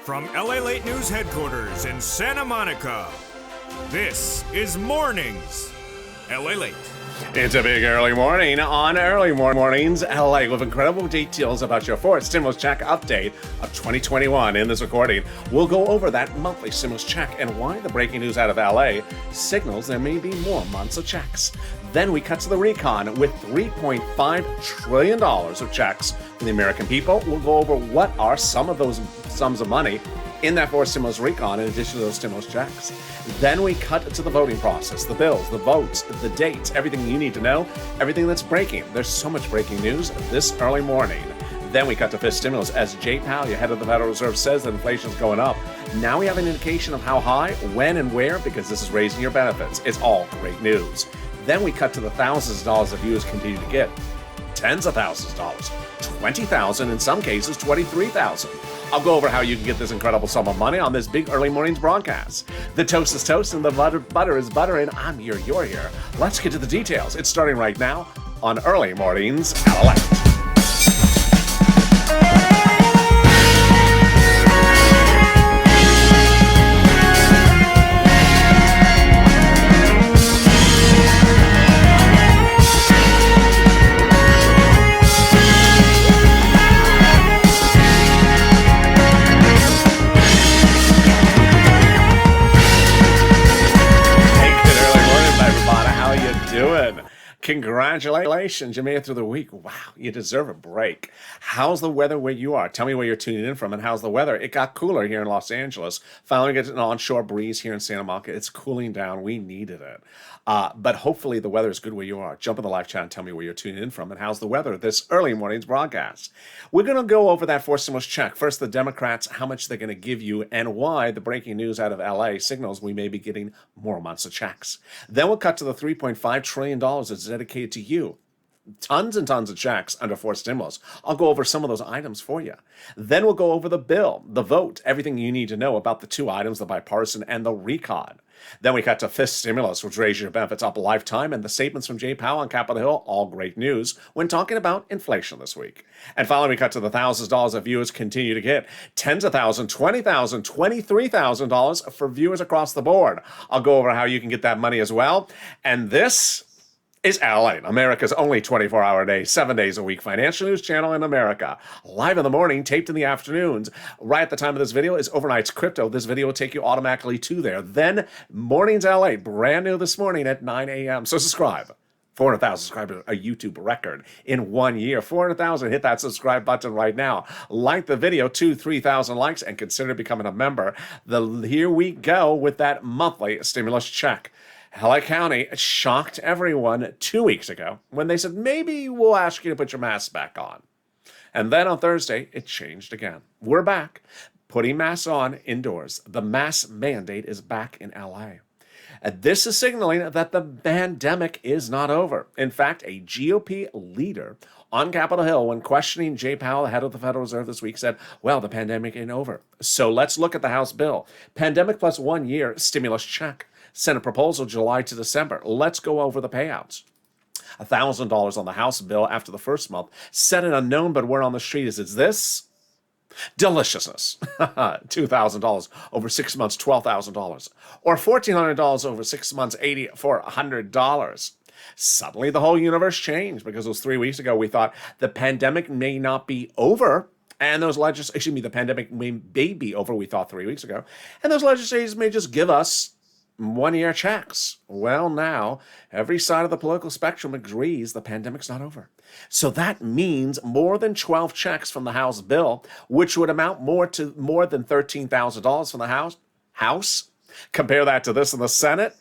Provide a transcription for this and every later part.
From LALATE News Headquarters in Santa Monica, this is Mornings LALATE. It's a big early morning on Early Mornings LA with incredible details about your fourth stimulus check update of 2021. In this recording, we'll go over that monthly stimulus check and why the breaking news out of LA signals there may be more months of checks. Then we cut to the recon with $3.5 trillion of checks for the American people. We'll go over what are some of those sums of money in that fourth stimulus recon in addition to those stimulus checks. Then we cut to the voting process, the bills, the votes, the dates, everything you need to know, everything that's breaking. There's so much breaking news this early morning. Then we cut to fifth stimulus as Jay Powell, your head of the Federal Reserve, says that inflation's going up. Now we have an indication of how high, when, and where, because this is raising your benefits. It's all great news. Then we cut to the thousands of dollars that viewers continue to get. Tens of thousands of dollars. 20,000, in some cases 23,000. I'll go over how you can get this incredible sum of money on this big early mornings broadcast. The toast is toast and the butter is butter, and I'm here, you're here. Let's get to the details. It's starting right now on Early Mornings LALATE. Congratulations, you made it through the week. Wow, you deserve a break. How's the weather where you are? Tell me where you're tuning in from, and how's the weather? It got cooler here in Los Angeles. Finally get an onshore breeze here in Santa Monica. It's cooling down. We needed it. But hopefully the weather is good where you are. Jump in the live chat and tell me where you're tuning in from, and how's the weather this early morning's broadcast. We're going to go over that fourth stimulus check. First, the Democrats, how much they're going to give you, and why the breaking news out of LA signals we may be getting more months of checks. Then we'll cut to the $3.5 trillion that's dedicated to you. Tons and tons of checks under fourth stimulus. I'll go over some of those items for you. Then we'll go over the bill, the vote, everything you need to know about the two items, the bipartisan and the recon. Then we cut to fifth stimulus, which raises your benefits up a lifetime, and the statements from Jay Powell on Capitol Hill, all great news when talking about inflation this week. And finally, we cut to the thousands of dollars that viewers continue to get. Tens of thousands, $20,000, $23,000 for viewers across the board. I'll go over how you can get that money as well. And this is LALATE, America's only 24-hour day, 7 days a week financial news channel in America. Live in the morning, taped in the afternoons. Right at the time of this video is Overnight's Crypto. This video will take you automatically to there. Then Mornings LALATE, brand new this morning at 9 a.m. So subscribe. 400,000 subscribers, a YouTube record in 1 year. 400,000, hit that subscribe button right now. Like the video, 3,000 likes, and consider becoming a member. Here we go with that monthly stimulus check. LA County shocked everyone 2 weeks ago when they said, maybe we'll ask you to put your mask back on. And then on Thursday, it changed again. We're back, putting masks on indoors. The mask mandate is back in LA. And this is signaling that the pandemic is not over. In fact, a GOP leader on Capitol Hill, when questioning Jay Powell, the head of the Federal Reserve this week, said, well, the pandemic ain't over. So let's look at the House bill. Pandemic plus 1 year stimulus check. Senate proposal July to December. Let's go over the payouts. $1,000 on the House bill after the first month. Senate unknown, but word on the street is this. Deliciousness. $2,000 over 6 months, $12,000. Or $1,400 over 6 months, $8,400. Suddenly the whole universe changed because it was 3 weeks ago we thought the pandemic may not be over. And those the pandemic may be over, we thought 3 weeks ago. And those legislators may just give us 1 year checks. Well, now every side of the political spectrum agrees the pandemic's not over. So that means more than 12 checks from the House bill, which would amount more than $13,000 from the House. Compare that to this in the Senate.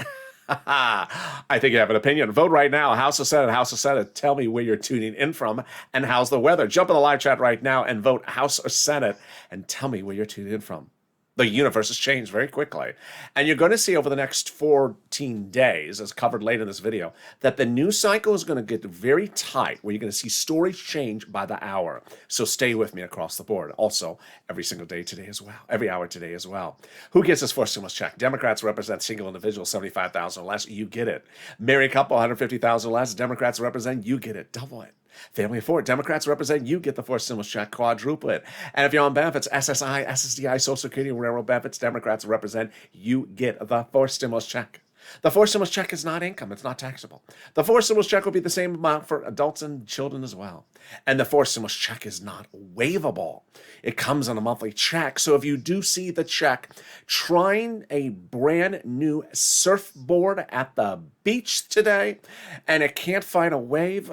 I think you have an opinion. Vote right now. House or Senate, House or Senate. Tell me where you're tuning in from and how's the weather. Jump in the live chat right now and vote House or Senate and tell me where you're tuning in from. The universe has changed very quickly. And you're going to see over the next 14 days, as covered later in this video, that the news cycle is going to get very tight, where you're going to see stories change by the hour. So stay with me across the board. Also, every single day today as well. Every hour today as well. Who gets this first stimulus check? Democrats represent single individuals, 75,000 less. You get it. Married couple, 150,000 less. Democrats represent, you get it. Double it. Family of four, Democrats represent you, get the fourth stimulus check, quadruple it. And if you're on benefits, SSI, SSDI, Social Security, railroad benefits, Democrats represent you, get the fourth stimulus check. The fourth stimulus check is not income. It's not taxable. The fourth stimulus check will be the same amount for adults and children as well. And the fourth stimulus check is not waivable. It comes on a monthly check. So if you do see the check, trying a brand new surfboard at the beach today, and it can't find a wave,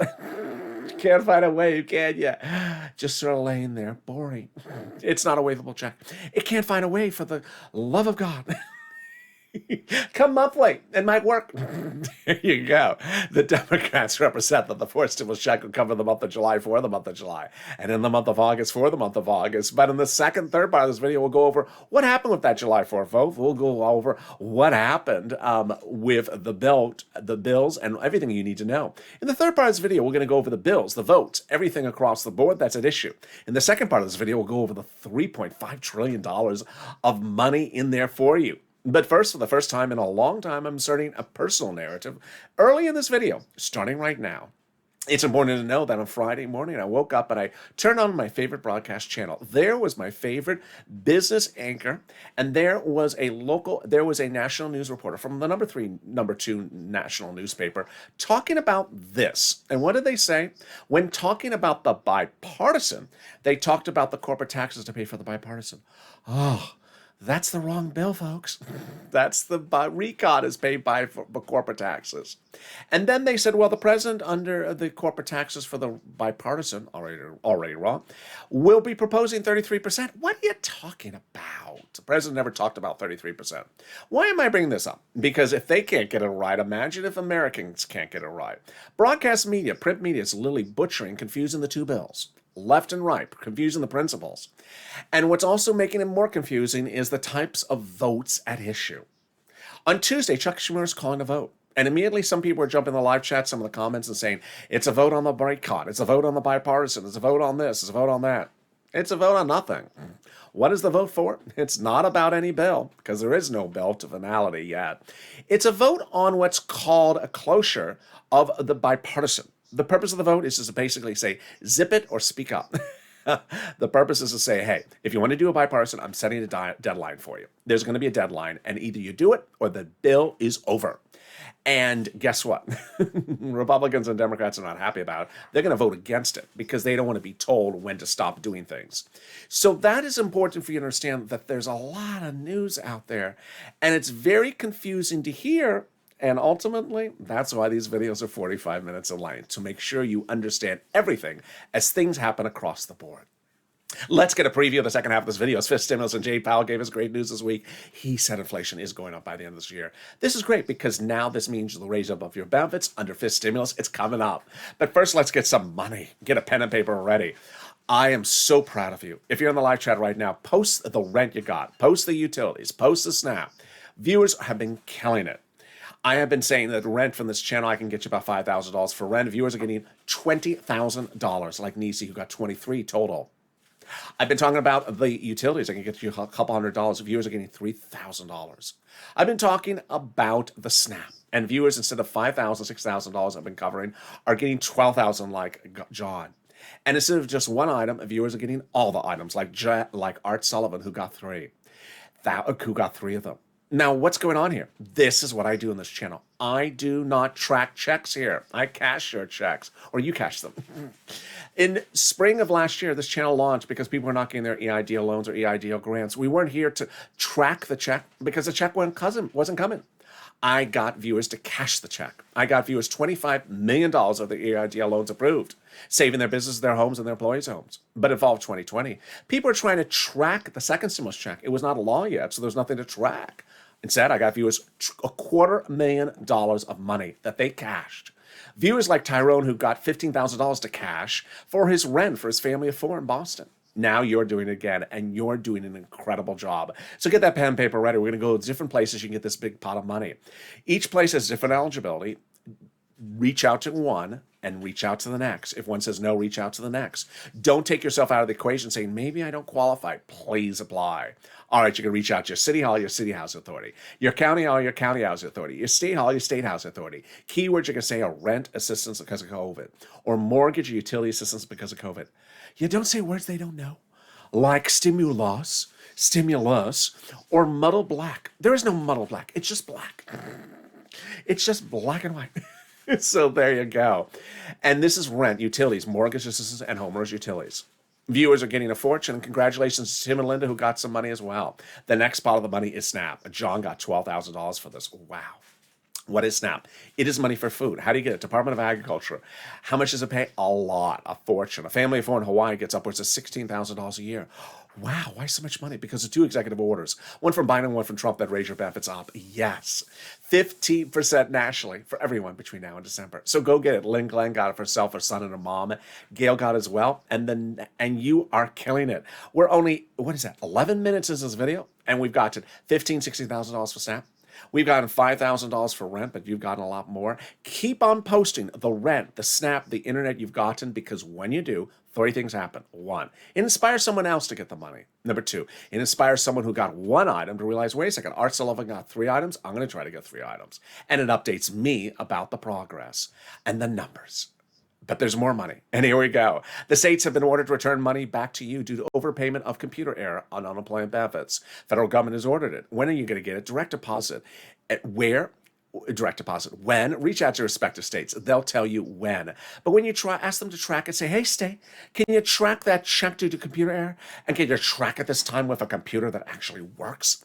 can't find a wave, can you? Just sort of laying there, boring. It's not a waivable check. It can't find a wave, for the love of God. Come monthly, it might work. There you go. The Democrats represent that the fourth stimulus check will cover the month of July for the month of July, and in the month of August for the month of August. But in the third part of this video, we'll go over what happened with that July 4th vote. We'll go over what happened with the bills, and everything you need to know. In the third part of this video, we're going to go over the bills, the votes, everything across the board that's at issue. In the second part of this video, we'll go over the $3.5 trillion of money in there for you. But first, for the first time in a long time, I'm starting a personal narrative early in this video, starting right now. It's important to know that on Friday morning, I woke up and I turned on my favorite broadcast channel. There was my favorite business anchor, and there was a national news reporter from the number two national newspaper talking about this. And what did they say? When talking about the bipartisan, they talked about the corporate taxes to pay for the bipartisan. Oh, that's the wrong bill, folks. That's the recon is paid by for corporate taxes. And then they said, well, the president under the corporate taxes for the bipartisan, already wrong, will be proposing 33%. What are you talking about? The president never talked about 33%. Why am I bringing this up? Because if they can't get it right, imagine if Americans can't get it right. Broadcast media, print media is literally butchering, confusing the two bills. Left and right, confusing the principles. And what's also making it more confusing is the types of votes at issue. On Tuesday, Chuck Schumer is calling a vote. And immediately some people are jumping in the live chat, some of the comments, and saying, it's a vote on the boycott, it's a vote on the bipartisan, it's a vote on this, it's a vote on that. It's a vote on nothing. What is the vote for? It's not about any bill, because there is no bill to finality yet. It's a vote on what's called a closure of the bipartisan. The purpose of the vote is to basically say, zip it or speak up. The purpose is to say, hey, if you want to do a bipartisan, I'm setting a deadline for you. There's going to be a deadline, and either you do it or the bill is over. And guess what? Republicans and Democrats are not happy about it. They're going to vote against it because they don't want to be told when to stop doing things. So that is important for you to understand that there's a lot of news out there, and it's very confusing to hear. And ultimately, that's why these videos are 45 minutes in length, to make sure you understand everything as things happen across the board. Let's get a preview of the second half of this video. As fifth stimulus, and Jay Powell gave us great news this week. He said inflation is going up by the end of this year. This is great because now this means you'll raise up of your benefits under fifth stimulus. It's coming up. But first, let's get some money. Get a pen and paper ready. I am so proud of you. If you're in the live chat right now, post the rent you got. Post the utilities. Post the SNAP. Viewers have been killing it. I have been saying that rent from this channel, I can get you about $5,000 for rent. Viewers are getting $20,000, like Nisi, who got 23 total. I've been talking about the utilities. I can get you a couple $100. Viewers are getting $3,000. I've been talking about the SNAP. And viewers, instead of $5,000, $6,000 I've been covering, are getting $12,000 like John. And instead of just one item, viewers are getting all the items, like Art Sullivan, who got three of them. Now, what's going on here? This is what I do in this channel. I do not track checks here. I cash your checks, or you cash them. In spring of last year, this channel launched because people were not getting their EIDL loans or EIDL grants. We weren't here to track the check because the check wasn't coming. I got viewers to cash the check. I got viewers $25 million of the EIDL loans approved, saving their businesses, their homes, and their employees' homes. But it involved 2020. People are trying to track the second stimulus check. It was not a law yet, so there's nothing to track. Instead, I got viewers $250,000 of money that they cashed. Viewers like Tyrone, who got $15,000 to cash for his rent for his family of four in Boston. Now you're doing it again, and you're doing an incredible job. So get that pen and paper ready. We're going to go to different places you can get this big pot of money. Each place has different eligibility. Reach out to one. and reach out to the next. If one says no, reach out to the next. Don't take yourself out of the equation saying, maybe I don't qualify. Please apply. All right, you can reach out to your city hall, your city housing authority, your county hall, your county housing authority, your state hall, your state housing authority. Keywords you can say are rent assistance because of COVID, or mortgage or utility assistance because of COVID. You don't say words they don't know, like stimulus, or muddle black. There is no muddle black. It's just black. It's just black and white. So there you go. And this is rent, utilities, mortgage assistance, and homeowners utilities. Viewers are getting a fortune, and congratulations to Tim and Linda, who got some money as well. The next pot of the money is SNAP. John got $12,000 for this. Wow. What is SNAP? It is money for food. How do you get it? Department of Agriculture. How much does it pay? A lot, a fortune. A family of four in Hawaii gets upwards of $16,000 a year. Wow, why so much money? Because of 2 executive orders, one from Biden and one from Trump, that raise your benefits up. Yes, 15% nationally for everyone between now and December. So go get it. Lynn Glenn got it for herself, her son, and her mom. Gail got it as well, and you are killing it. We're only, 11 minutes into this video, and we've gotten $16,000 for SNAP. We've gotten $5,000 for rent, but you've gotten a lot more. Keep on posting the rent, the SNAP, the internet you've gotten, because when you do, 3 things happen. 1, it inspires someone else to get the money. Number 2, it inspires someone who got 1 item to realize, wait a second, Art Sullivan got 3 items. I'm going to try to get 3 items. And it updates me about the progress and the numbers. But there's more money. And here we go. The states have been ordered to return money back to you due to overpayment of computer error on unemployment benefits. Federal government has ordered it. When are you going to get it? Direct deposit. At where? Direct deposit. When? Reach out to respective states. They'll tell you when. But when you ask them to track it, say, hey, state, can you track that check due to computer error? And can you track it this time with a computer that actually works?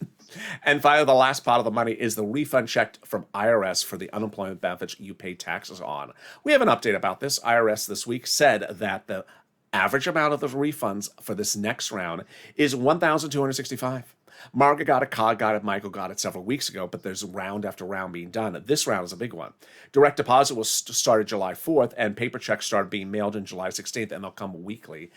And finally, the last pot of the money is the refund check from IRS for the unemployment benefits you pay taxes on. We have an update about this. IRS this week said that the average amount of the refunds for this next round is $1,265. Margaret got it, Cog got it, Michael got it several weeks ago, but there's round after round being done. This round is a big one. Direct deposit was started July 4th, and paper checks started being mailed in July 16th, and they'll come weekly,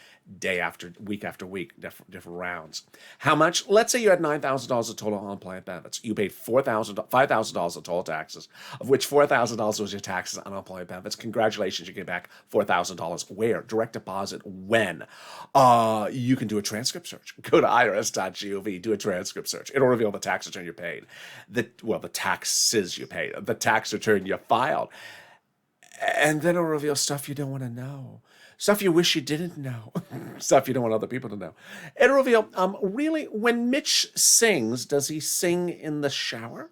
week after week, different rounds. How much? Let's say you had $9,000 of total unemployment benefits. You paid $5,000 of total taxes, of which $4,000 was your taxes on unemployment benefits. Congratulations, you get back $4,000. Where? Direct deposit. When? You can do a transcript search. Go to irs.gov, do a transcript search. It'll reveal the tax return you paid. The taxes you paid, the tax return you filed. And then it'll reveal stuff you don't want to know. Stuff you wish you didn't know. Stuff you don't want other people to know. It'll reveal, really, when Mitch sings, does he sing in the shower?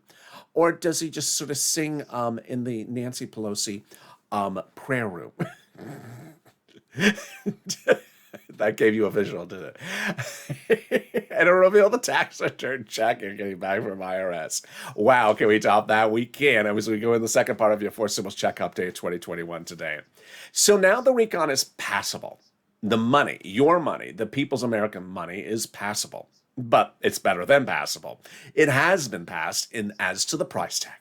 Or does he just sort of sing in the Nancy Pelosi prayer room? That gave you a visual, didn't it? And it'll reveal the tax return check you're getting back from IRS. Wow, can we top that? We can, as we go in the second part of your 4 Symbols Check Update 2021 today. So now the recon is passable. The money, your money, the people's American money is passable. But it's better than passable. It has been passed as to the price tag.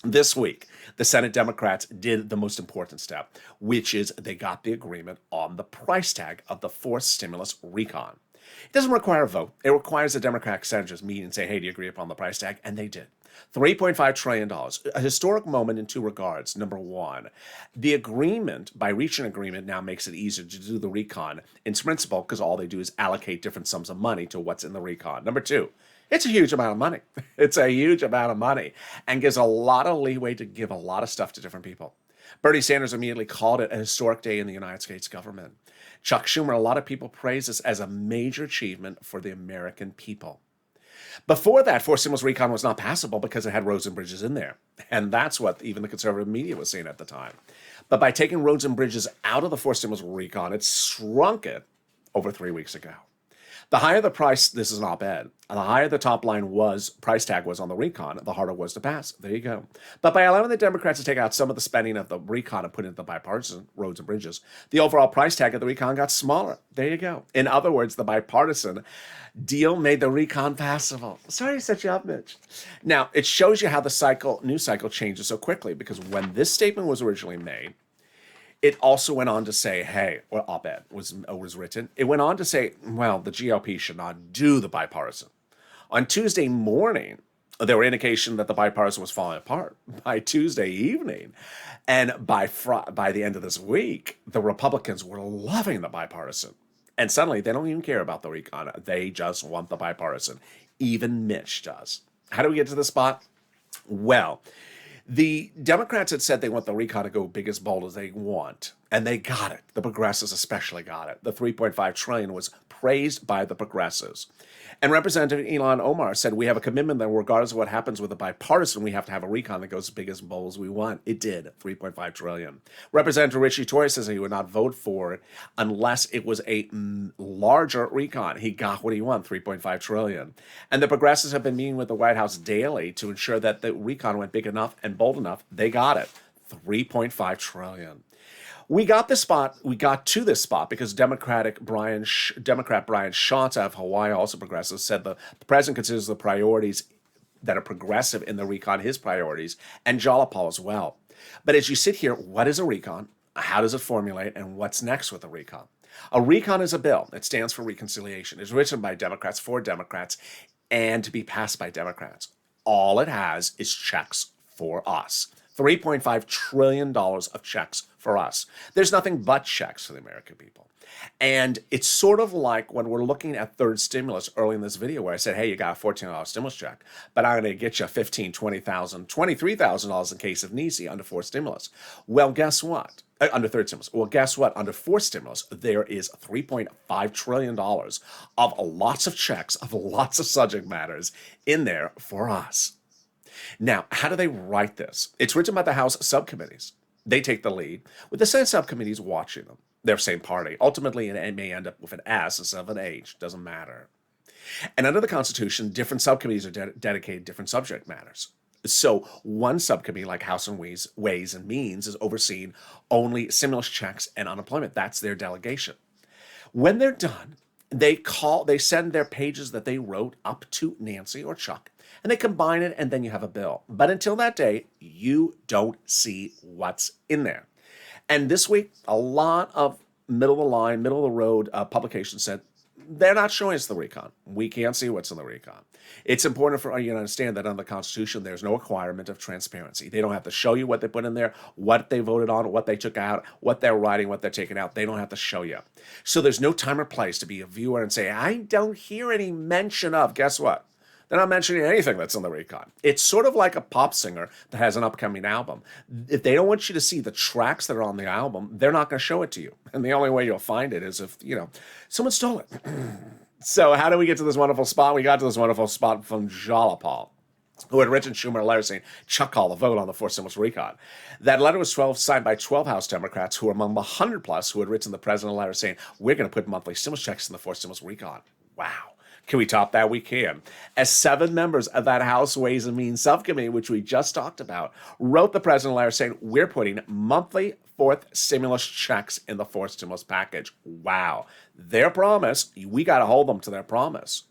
This week, the Senate Democrats did the most important step, which is they got the agreement on the price tag of the 4th stimulus recon. It doesn't require a vote. It requires the Democratic senators meet and say, hey, do you agree upon the price tag? And they did. $3.5 trillion, a historic moment in 2 regards. Number 1, the agreement, by reaching an agreement, now makes it easier to do the recon in principle because all they do is allocate different sums of money to what's in the recon. Number 2, it's a huge amount of money. It's a huge amount of money and gives a lot of leeway to give a lot of stuff to different people. Bernie Sanders immediately called it a historic day in the United States government. Chuck Schumer, a lot of people praise this as a major achievement for the American people. Before that, 4 stimulus recon was not passable because it had roads and bridges in there. And that's what even the conservative media was saying at the time. But by taking roads and bridges out of the 4 stimulus recon, it shrunk it over 3 weeks ago. The higher the price, this is an op-ed, the higher the top line price tag was on the recon, the harder it was to pass. There you go. But by allowing the Democrats to take out some of the spending of the recon and put it into the bipartisan roads and bridges, the overall price tag of the recon got smaller. There you go. In other words, the bipartisan deal made the recon passable. Sorry to set you up, Mitch. Now, it shows you how the news cycle changes so quickly, because when this statement was originally made, it also went on to say, hey, well, op-ed was written. It went on to say, well, the GOP should not do the bipartisan. On Tuesday morning, There were indications that the bipartisan was falling apart by Tuesday evening. And by the end of this week, the Republicans were loving the bipartisan. And suddenly, they don't even care about the recon. They just want the bipartisan. Even Mitch does. How do we get to this spot? Well, the Democrats had said they want the recon to go big as bold as they want, and they got it. The progressives especially got it. The $3.5 trillion was praised by the progressives. And Representative Ilhan Omar said, we have a commitment that regardless of what happens with the bipartisan, we have to have a recon that goes as big as bold as we want. It did, $3.5 trillion. Representative Richie Tory says he would not vote for it unless it was a larger recon. He got what he wanted, $3.5 trillion. And the progressives have been meeting with the White House daily to ensure that the recon went big enough and bold enough. They got it, $3.5 trillion. We got to this spot because Democrat Brian Schatz out of Hawaii, also progressive, said the president considers the priorities that are progressive in the recon his priorities, and Jalapal as well. But as you sit here, what is a recon? How does it formulate? And what's next with a recon? A recon is a bill. It stands for reconciliation. It's written by Democrats for Democrats and to be passed by Democrats. All it has is checks for us. $3.5 trillion of checks for us. There's nothing but checks for the American people. And it's sort of like when we're looking at third stimulus early in this video where I said, hey, you got a $14 stimulus check, but I'm going to get you $15,000, $20,000, $23,000 in case of NESE under fourth stimulus. Well, guess what? Under third stimulus. Well, guess what? Under fourth stimulus, there is $3.5 trillion of lots of checks, of lots of subject matters in there for us. Now, how do they write this? It's written by the House subcommittees. They take the lead, with the Senate subcommittees watching them. They're same party. Ultimately, it may end up with an S instead of an H. Doesn't matter. And under the Constitution, different subcommittees are dedicated to different subject matters. So one subcommittee, like House and Ways and Means, is overseeing only stimulus checks and unemployment. That's their delegation. When they're done, they send their pages that they wrote up to Nancy or Chuck, and they combine it, and then you have a bill. But until that day, you don't see what's in there. And this week, a lot of middle of the road publications said, they're not showing us the recon. We can't see what's in the recon. It's important for you to understand that under the Constitution, there's no requirement of transparency. They don't have to show you what they put in there, what they voted on, what they took out, what they're writing, what they're taking out. They don't have to show you. So there's no time or place to be a viewer and say, I don't hear any mention of. Guess what? They're not mentioning anything that's in the recon. It's sort of like a pop singer that has an upcoming album. If they don't want you to see the tracks that are on the album, they're not going to show it to you. And the only way you'll find it is if, someone stole it. So how do we get to this wonderful spot? We got to this wonderful spot from Jalapal, who had written Schumer a letter saying, Chuck called a vote on the fourth stimulus recon. That letter was signed by 12 House Democrats who were among the 100 plus who had written the president a letter saying, we're going to put monthly stimulus checks in the fourth stimulus recon. Wow. Can we top that? We can. As 7 members of that House Ways and Means subcommittee, which we just talked about, wrote the president a letter saying, we're putting monthly fourth stimulus checks in the fourth stimulus package. Wow. Their promise, we got to hold them to their promise.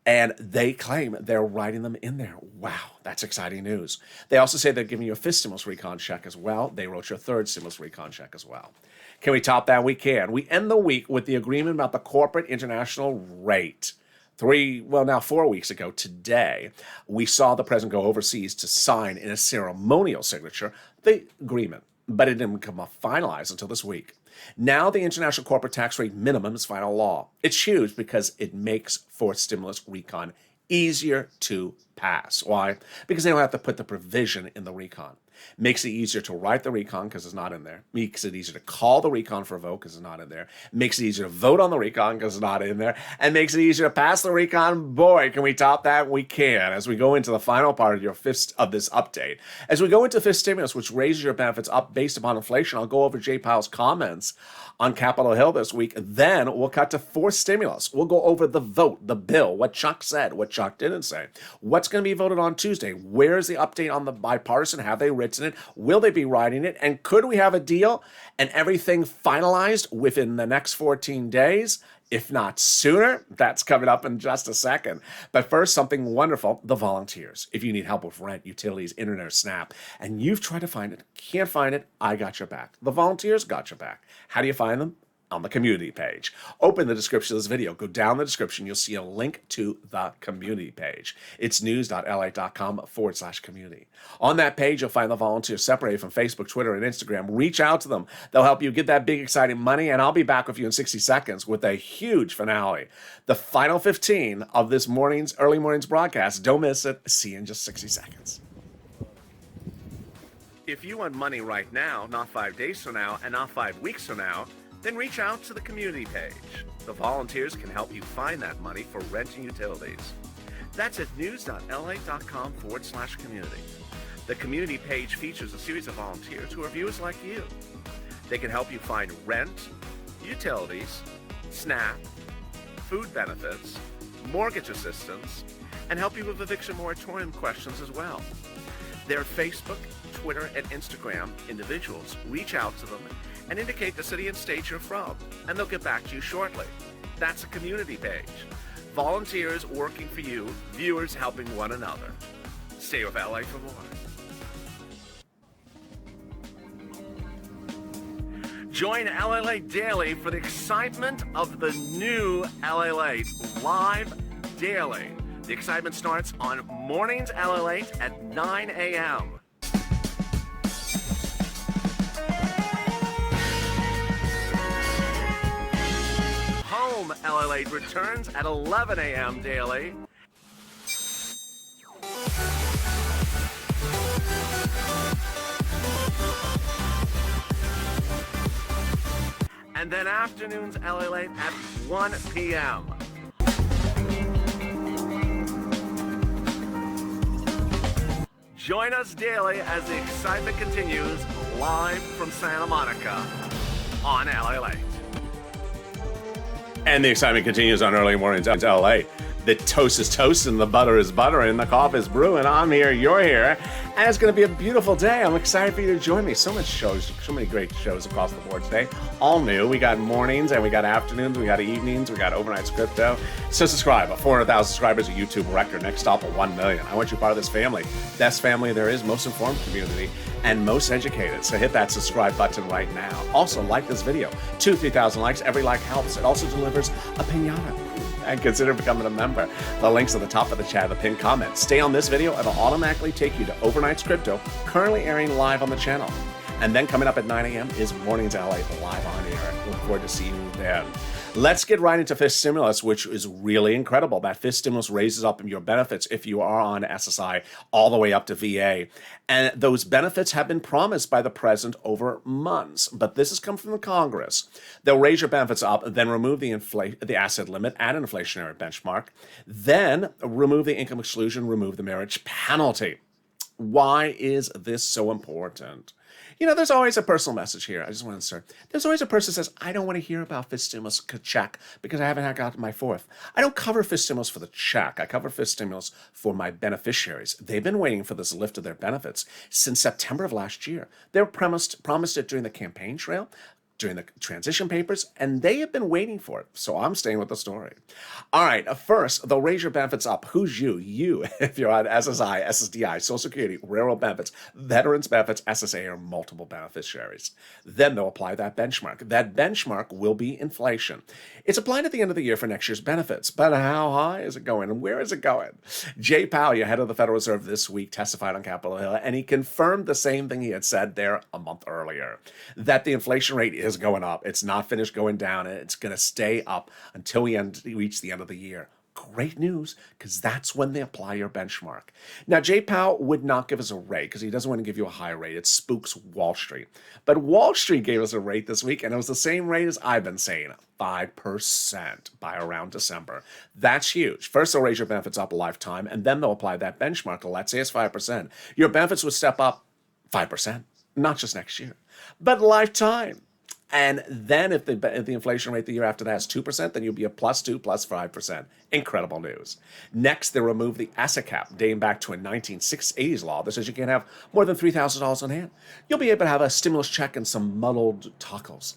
And they claim they're writing them in there. Wow, that's exciting news. They also say they're giving you a fifth stimulus recon check as well. They wrote your third stimulus recon check as well. Can we top that? We can. We end the week with the agreement about the corporate international rate. 4 weeks ago today, we saw the president go overseas to sign in a ceremonial signature the agreement, but it didn't become finalized until this week. Now the international corporate tax rate minimum is final law. It's huge because it makes fourth stimulus recon easier to pass. Why? Because they don't have to put the provision in the recon. Makes it easier to write the recon because it's not in there. Makes it easier to call the recon for a vote because it's not in there. Makes it easier to vote on the recon because it's not in there. And makes it easier to pass the recon. Boy, can we top that? We can. As we go into the final part of this update. As we go into fifth stimulus, which raises your benefits up based upon inflation, I'll go over Jay Powell's comments on Capitol Hill this week. Then we'll cut to fourth stimulus. We'll go over the vote, the bill, what Chuck said, what Chuck didn't say. What's going to be voted on Tuesday? Where's the update on the bipartisan? Have they written it? Will they be writing it? And could we have a deal and everything finalized within the next 14 days? If not sooner, that's coming up in just a second. But first, something wonderful, the volunteers. If you need help with rent, utilities, internet, or SNAP, and you've tried to find it, can't find it, I got your back. The volunteers got your back. How do you find them? on the community page. Open the description of this video. Go down the description. You'll see a link to the community page. It's news.la.com/community. On that page, you'll find the volunteers separated from Facebook, Twitter, and Instagram. Reach out to them. They'll help you get that big, exciting money, and I'll be back with you in 60 seconds with a huge finale. The final 15 of this early morning's broadcast. Don't miss it. See you in just 60 seconds. If you want money right now, not 5 days from now, and not 5 weeks from now, then reach out to the community page. The volunteers can help you find that money for rent and utilities. That's at news.la.com/community. The community page features a series of volunteers who are viewers like you. They can help you find rent, utilities, SNAP, food benefits, mortgage assistance, and help you with eviction moratorium questions as well. Their Facebook, Twitter, and Instagram individuals. Reach out to them and indicate the city and state you're from, and they'll get back to you shortly. That's a community page. Volunteers working for you, viewers helping one another. Stay with LA for more. Join LALATE Daily for the excitement of the new LALATE live daily. The excitement starts on Mornings LALATE at 9 a.m. Home LALATE returns at 11 a.m. daily. And then afternoons LALATE at 1 p.m. Join us daily as the excitement continues live from Santa Monica on LALATE. And the excitement continues on early mornings in LA. The toast is toasting, the butter is buttering, the coffee is brewing. I'm here, you're here, and it's going to be a beautiful day. I'm excited for you to join me. So many shows, so many great shows across the board today. All new. We got mornings and we got afternoons, we got evenings, we got overnight crypto. So subscribe. 400,000 subscribers, a YouTube record. Next stop at 1 million. I want you part of this family. Best family there is, most informed community, and most educated. So hit that subscribe button right now. Also, like this video. 2,000-3,000 likes. Every like helps. It also delivers a piñata. And consider becoming a member. The link's at the top of the chat, the pinned comment. Stay on this video, it'll automatically take you to Overnight's Crypto, currently airing live on the channel. And then coming up at 9 a.m. is Mornings LA, live on air. Look forward to seeing you then. Let's get right into FIST stimulus, which is really incredible. That FIST stimulus raises up your benefits if you are on SSI all the way up to VA. And those benefits have been promised by the president over months. But this has come from the Congress. They'll raise your benefits up, then remove the asset limit, add an inflationary benchmark, then remove the income exclusion, remove the marriage penalty. Why is this so important? You know, there's always a personal message here. I just want to insert. There's always a person who says, I don't want to hear about FIST stimulus check because I haven't gotten my fourth. I don't cover FIST stimulus for the check. I cover FIST stimulus for my beneficiaries. They've been waiting for this lift of their benefits since September of last year. They were promised it during the campaign trail, during the transition papers, and they have been waiting for it. So I'm staying with the story. All right, first, they'll raise your benefits up. Who's you? You, if you're on SSI, SSDI, Social Security, Railroad benefits, Veterans benefits, SSA, or multiple beneficiaries. Then they'll apply that benchmark. That benchmark will be inflation. It's applied at the end of the year for next year's benefits. But how high is it going, and where is it going? Jay Powell, your head of the Federal Reserve this week, testified on Capitol Hill, and he confirmed the same thing he had said there a month earlier, that the inflation rate is going up. It's not finished going down, and it's going to stay up until we reach the end of the year. Great news, because that's when they apply your benchmark. Now, Jay Powell would not give us a rate because he doesn't want to give you a high rate. It spooks Wall Street. But Wall Street gave us a rate this week, and it was the same rate as I've been saying, 5% by around December. That's huge. First, they'll raise your benefits up a lifetime, and then they'll apply that benchmark. Let's say it's 5%. Your benefits would step up 5%, not just next year, but lifetime. And then if the inflation rate the year after that is 2%, then you'll be a +2, +5%. Incredible news. Next, they remove the asset cap dating back to a 1980s law that says you can't have more than $3,000 on hand. You'll be able to have a stimulus check and some muddled tacos,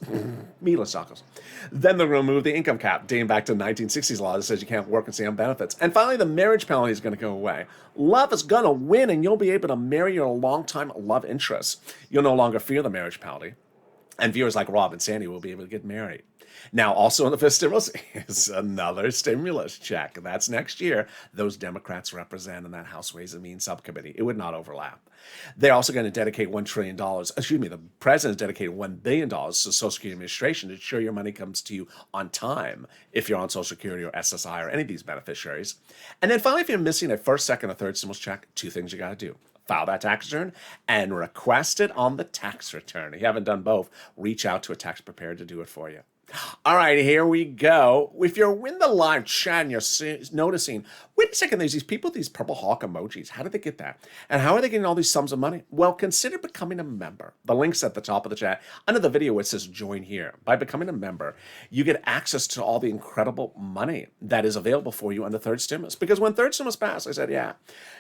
meatless tacos. Then they'll remove the income cap dating back to the 1960s law that says you can't work and stay on benefits. And finally, the marriage penalty is going to go away. Love is going to win, and you'll be able to marry your longtime love interest. You'll no longer fear the marriage penalty. And viewers like Rob and Sandy will be able to get married. Now, also in the fifth stimulus is another stimulus check. That's next year. Those Democrats represent in that House Ways and Means subcommittee. It would not overlap. They're also going to dedicate $1 trillion. The president's dedicated $1 billion to Social Security Administration to ensure your money comes to you on time if you're on Social Security or SSI or any of these beneficiaries. And then finally, if you're missing a first, second, or third stimulus check, two things you got to do. File that tax return and request it on the tax return. If you haven't done both, reach out to a tax preparer to do it for you. All right, here we go. If you're in the live chat and you're noticing, wait a second, there's these people with these purple hawk emojis. How did they get that? And how are they getting all these sums of money? Well, consider becoming a member. The link's at the top of the chat. Under the video, it says join here. By becoming a member, you get access to all the incredible money that is available for you on the third stimulus. Because when third stimulus passed, I said, yeah,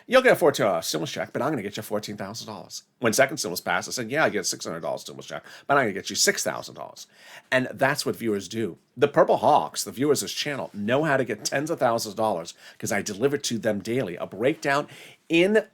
you'll get a $14 stimulus check, but I'm going to get you $14,000. When second stimulus passed, I said, yeah, I get a $600 stimulus check, but I'm going to get you $6,000. And that's what viewers do. The Purple Hawks, the viewers of this channel, know how to get tens of thousands of dollars because I deliver to them daily a breakdown in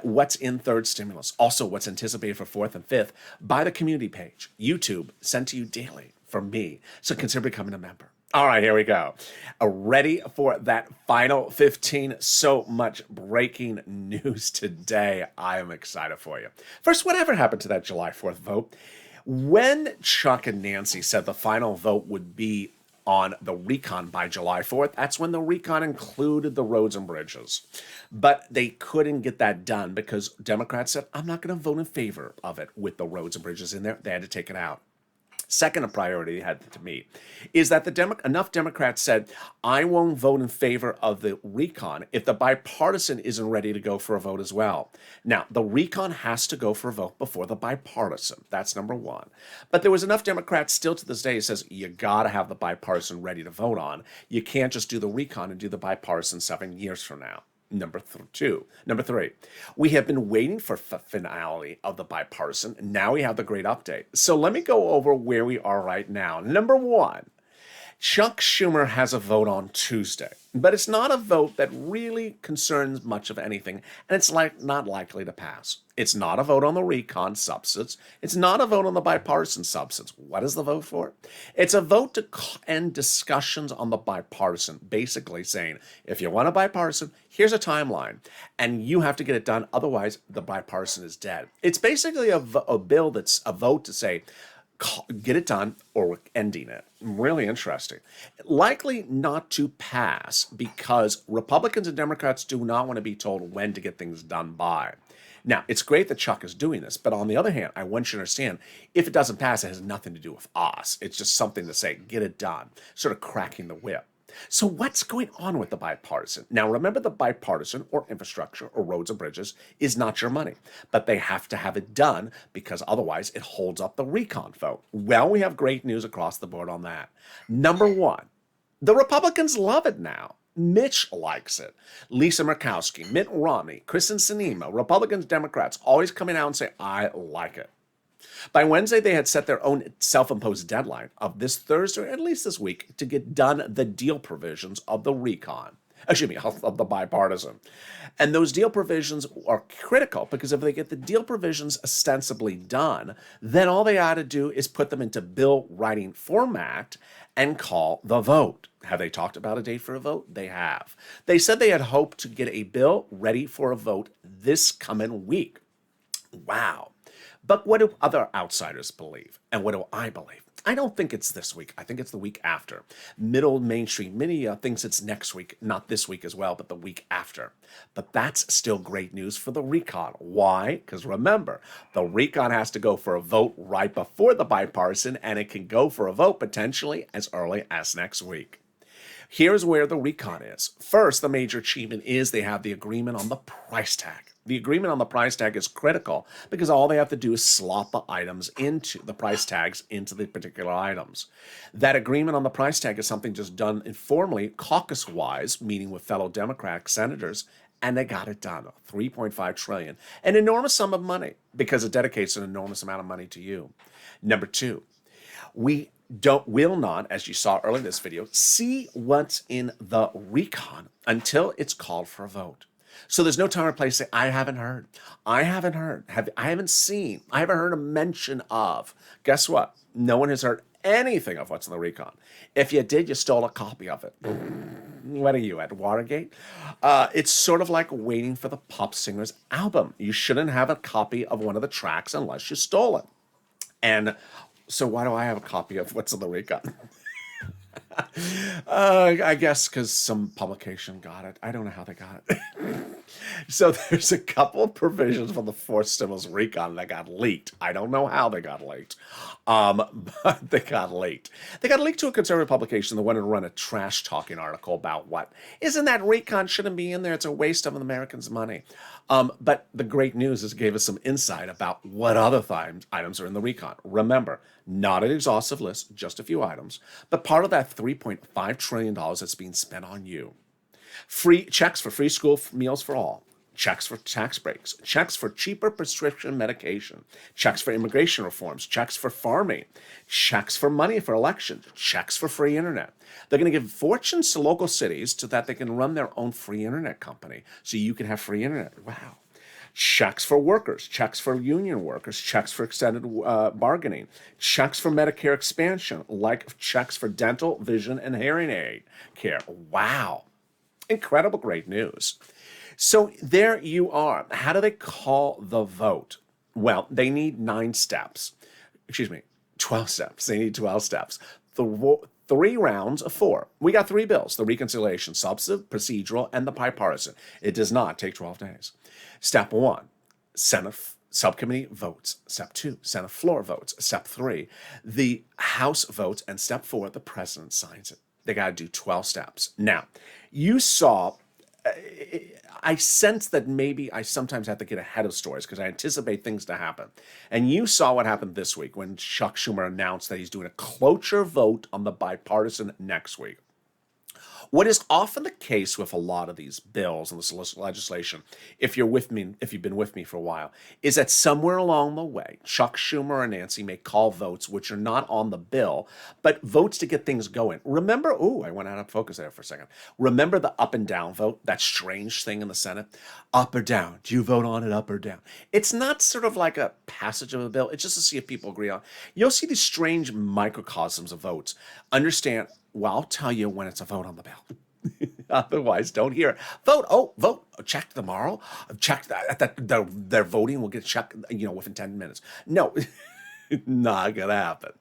what's in third stimulus, also what's anticipated for fourth and fifth by the community page. YouTube sent to you daily from me. So consider becoming a member. All right, here we go. Ready for that final 15? So much breaking news today. I am excited for you. First, whatever happened to that July 4th vote? When Chuck and Nancy said the final vote would be on the recon by July 4th, that's when the recon included the roads and bridges. But they couldn't get that done because Democrats said, I'm not going to vote in favor of it with the roads and bridges in there. They had to take it out. Second priority they had to meet is that enough Democrats said, I won't vote in favor of the recon if the bipartisan isn't ready to go for a vote as well. Now, the recon has to go for a vote before the bipartisan. That's number one. But there was enough Democrats still to this day who says, you got to have the bipartisan ready to vote on. You can't just do the recon and do the bipartisan 7 years from now. Number three, we have been waiting for the finality of the bipartisan. Now we have the great update. So let me go over where we are right now. Number one, Chuck Schumer has a vote on Tuesday, but it's not a vote that really concerns much of anything, and it's not likely to pass. It's not a vote on the recon substance. It's not a vote on the bipartisan substance. What is the vote for? It's a vote to end discussions on the bipartisan, basically saying, if you want a bipartisan, here's a timeline, and you have to get it done, otherwise the bipartisan is dead. It's basically a bill that's a vote to say, get it done or we're ending it. Really interesting. Likely not to pass because Republicans and Democrats do not want to be told when to get things done by. Now, it's great that Chuck is doing this, but on the other hand, I want you to understand, if it doesn't pass, it has nothing to do with us. It's just something to say, get it done, sort of cracking the whip. So what's going on with the bipartisan? Now, remember, the bipartisan or infrastructure or roads and bridges is not your money, but they have to have it done because otherwise it holds up the recon vote. Well, we have great news across the board on that. Number one, the Republicans love it now. Mitch likes it. Lisa Murkowski, Mitt Romney, Kristen Sinema, Republicans, Democrats, always coming out and say, I like it. By Wednesday, they had set their own self-imposed deadline of this Thursday, or at least this week, to get done the deal provisions of the recon. Of the bipartisan. And those deal provisions are critical because if they get the deal provisions ostensibly done, then all they ought to do is put them into bill writing format and call the vote. Have they talked about a date for a vote? They have. They said they had hoped to get a bill ready for a vote this coming week. Wow. But what do other outsiders believe? And what do I believe? I don't think it's this week. I think it's the week after. Middle mainstream media thinks it's next week, not this week as well, but the week after. But that's still great news for the recon. Why? Because remember, the recon has to go for a vote right before the bipartisan, and it can go for a vote potentially as early as next week. Here's where the recon is. First, the major achievement is they have the agreement on the price tag. The agreement on the price tag is critical because all they have to do is slot the items into the price tags into the particular items. That agreement on the price tag is something just done informally, caucus-wise, meeting with fellow Democratic senators, and they got it done. $3.5 trillion, an enormous sum of money because it dedicates an enormous amount of money to you. Number two, we will not, as you saw earlier in this video, see what's in the recon until it's called for a vote. So there's no time or place to say, I haven't heard. I haven't heard. I haven't seen. I haven't heard a mention of. Guess what? No one has heard anything of what's in the recon. If you did, you stole a copy of it. What are you at, Watergate? It's sort of like waiting for the pop singer's album. You shouldn't have a copy of one of the tracks unless you stole it. And so why do I have a copy of what's in the recon? I guess because some publication got it. I don't know how they got it. So there's a couple of provisions from the fourth stimulus recon that got leaked. I don't know how they got leaked, but they got leaked. They got leaked to a conservative publication that wanted to run a trash talking article about what isn't that recon shouldn't be in there. It's a waste of Americans' money. But the great news is it gave us some insight about what other items are in the recon. Remember, not an exhaustive list, just a few items, but part of that $3.5 trillion that's being spent on you. Free checks for free school meals for all. Checks for tax breaks, checks for cheaper prescription medication, checks for immigration reforms, checks for farming, checks for money for elections, checks for free internet. They're going to give fortunes to local cities so that they can run their own free internet company so you can have free internet. Wow. Checks for workers, checks for union workers, checks for extended bargaining, checks for Medicare expansion, like checks for dental, vision, and hearing aid care. Wow. Incredible, great news. So there you are. How do they call the vote? Well, they need 12 steps. They need 12 steps. 3 rounds of 4. We got 3 bills: the reconciliation, substantive, procedural, and the bipartisan. It does not take 12 days. Step 1, Senate subcommittee votes. Step 2, Senate floor votes. Step 3, the House votes. And step 4, the president signs it. They got to do 12 steps. Now, you saw, I sense that maybe I sometimes have to get ahead of stories because I anticipate things to happen. And you saw what happened this week when Chuck Schumer announced that he's doing a cloture vote on the bipartisan next week. What is often the case with a lot of these bills and this legislation, if you've been with me for a while, is that somewhere along the way, Chuck Schumer and Nancy may call votes which are not on the bill, but votes to get things going. Remember, I went out of focus there for a second. Remember the up and down vote, that strange thing in the Senate? Up or down? Do you vote on it up or down? It's not sort of like a passage of a bill. It's just to see if people agree on. You'll see these strange microcosms of votes. Understand, well, I'll tell you when it's a vote on the bill. Otherwise, don't hear it. Vote. Check tomorrow. Check that their voting will get checked, within 10 minutes. No, not gonna happen.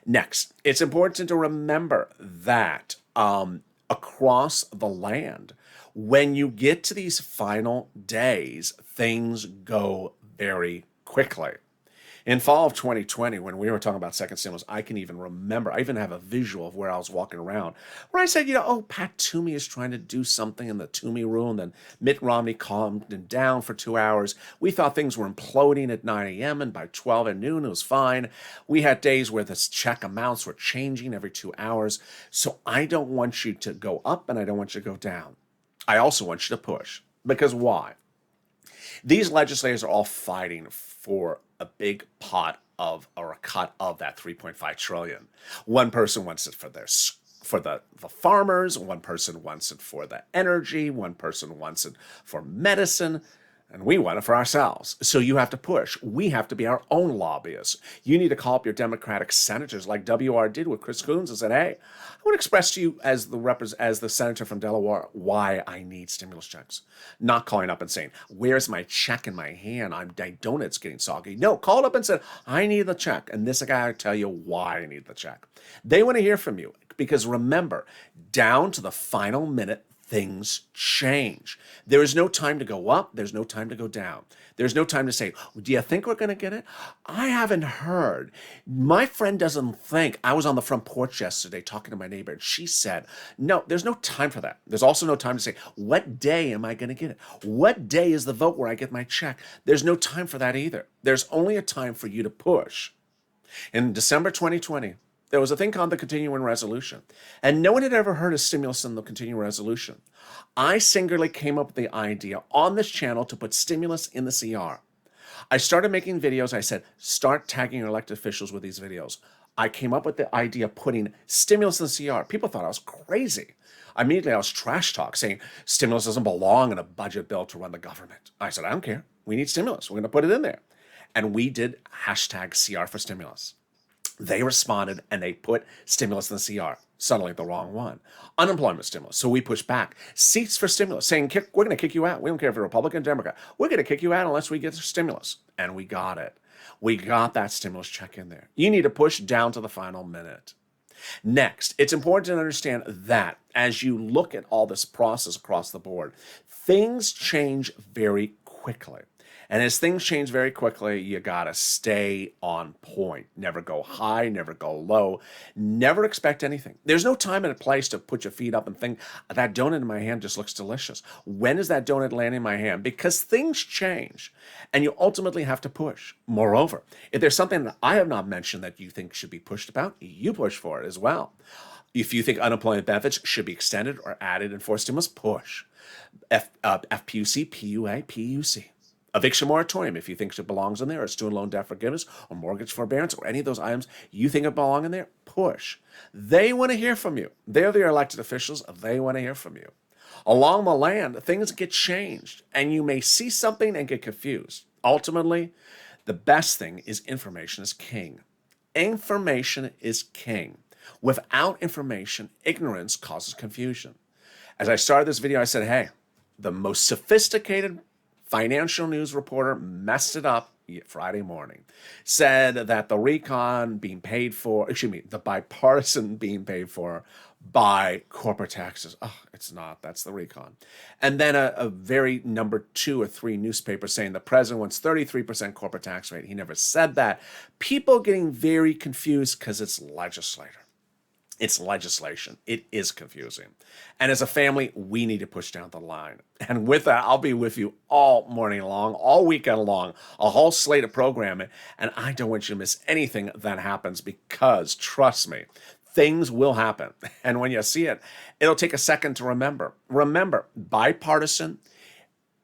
Next, it's important to remember that across the land, when you get to these final days, things go very quickly. In fall of 2020, when we were talking about second stimulus, I can even remember, I even have a visual of where I was walking around, where I said, Pat Toomey is trying to do something in the Toomey room. Then Mitt Romney calmed him down for 2 hours. We thought things were imploding at 9 a.m. and by 12 at noon, it was fine. We had days where the check amounts were changing every 2 hours. So I don't want you to go up and I don't want you to go down. I also want you to push. Because why? These legislators are all fighting for a big pot of, or a cut of, that 3.5 trillion. One person wants it for the farmers, one person wants it for the energy, one person wants it for medicine, and we want it for ourselves. So you have to push. We have to be our own lobbyists. You need to call up your Democratic senators like WR did with Chris Coons and said, hey, I want to express to you as the senator from Delaware why I need stimulus checks. Not calling up and saying, where's my check in my hand? My donut's getting soggy. No, called up and said, I need the check. And this guy will tell you why I need the check. They want to hear from you because remember, down to the final minute, things change. There is no time to go up. There's no time to go down. There's no time to say, do you think we're going to get it? I haven't heard. My friend doesn't think. I was on the front porch yesterday talking to my neighbor, and she said, no, there's no time for that. There's also no time to say, what day am I going to get it? What day is the vote where I get my check? There's no time for that either. There's only a time for you to push. In December 2020, there was a thing called the continuing resolution, and no one had ever heard of stimulus in the continuing resolution. I singularly came up with the idea on this channel to put stimulus in the CR. I started making videos. I said, start tagging your elected officials with these videos. I came up with the idea of putting stimulus in the CR. People thought I was crazy. Immediately I was trash talk saying stimulus doesn't belong in a budget bill to run the government. I said, I don't care. We need stimulus. We're going to put it in there. And we did hashtag CR for stimulus. They responded and they put stimulus in the CR. Suddenly the wrong one. Unemployment stimulus. So we pushed back. Seats for stimulus, saying we're going to kick you out. We don't care if you're Republican, Democrat. We're going to kick you out unless we get the stimulus. And we got it. We got that stimulus check in there. You need to push down to the final minute. Next, it's important to understand that as you look at all this process across the board, things change very quickly. And as things change very quickly, you gotta stay on point. Never go high, never go low, never expect anything. There's no time and a place to put your feet up and think, that donut in my hand just looks delicious. When is that donut landing in my hand? Because things change, and you ultimately have to push. Moreover, if there's something that I have not mentioned that you think should be pushed about, you push for it as well. If you think unemployment benefits should be extended or added in forced stimulus, push. FPUC, PUA, PUC. Eviction moratorium, if you think it belongs in there, or student loan debt forgiveness, or mortgage forbearance, or any of those items you think it belong in there, push. They want to hear from you. They're the elected officials. They want to hear from you. Along the land, things get changed, and you may see something and get confused. Ultimately, the best thing is information is king. Information is king. Without information, ignorance causes confusion. As I started this video, I said, hey, the most sophisticated financial news reporter messed it up Friday morning. Said that the recon being paid for, the bipartisan being paid for by corporate taxes. Oh, it's not. That's the recon. And then a very number 2 or 3 newspaper saying the president wants 33% corporate tax rate. He never said that. People getting very confused because it's legislator. It's legislation. It is confusing. And as a family, we need to push down the line. And with that, I'll be with you all morning long, all weekend long, a whole slate of programming. And I don't want you to miss anything that happens because, trust me, things will happen. And when you see it, it'll take a second to remember. Remember, bipartisan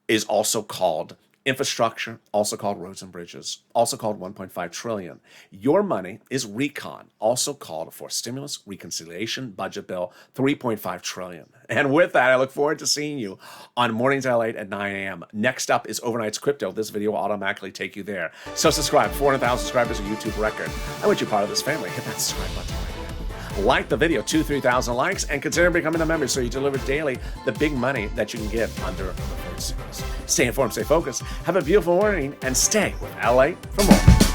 is also called infrastructure, also called roads and bridges, also called 1.5 trillion. Your money is recon, also called for stimulus, reconciliation, budget bill, 3.5 trillion. And with that, I look forward to seeing you on Mornings LALATE at 9 a.m. Next up is Overnight's Crypto. This video will automatically take you there. So subscribe. 400,000 subscribers, a YouTube record. I want you part of this family. Hit that subscribe button right now. Like the video, 2,000-3,000 likes, and consider becoming a member so you deliver daily the big money that you can get under the first stimulus. Stay informed, stay focused, have a beautiful morning, and stay with LA for more.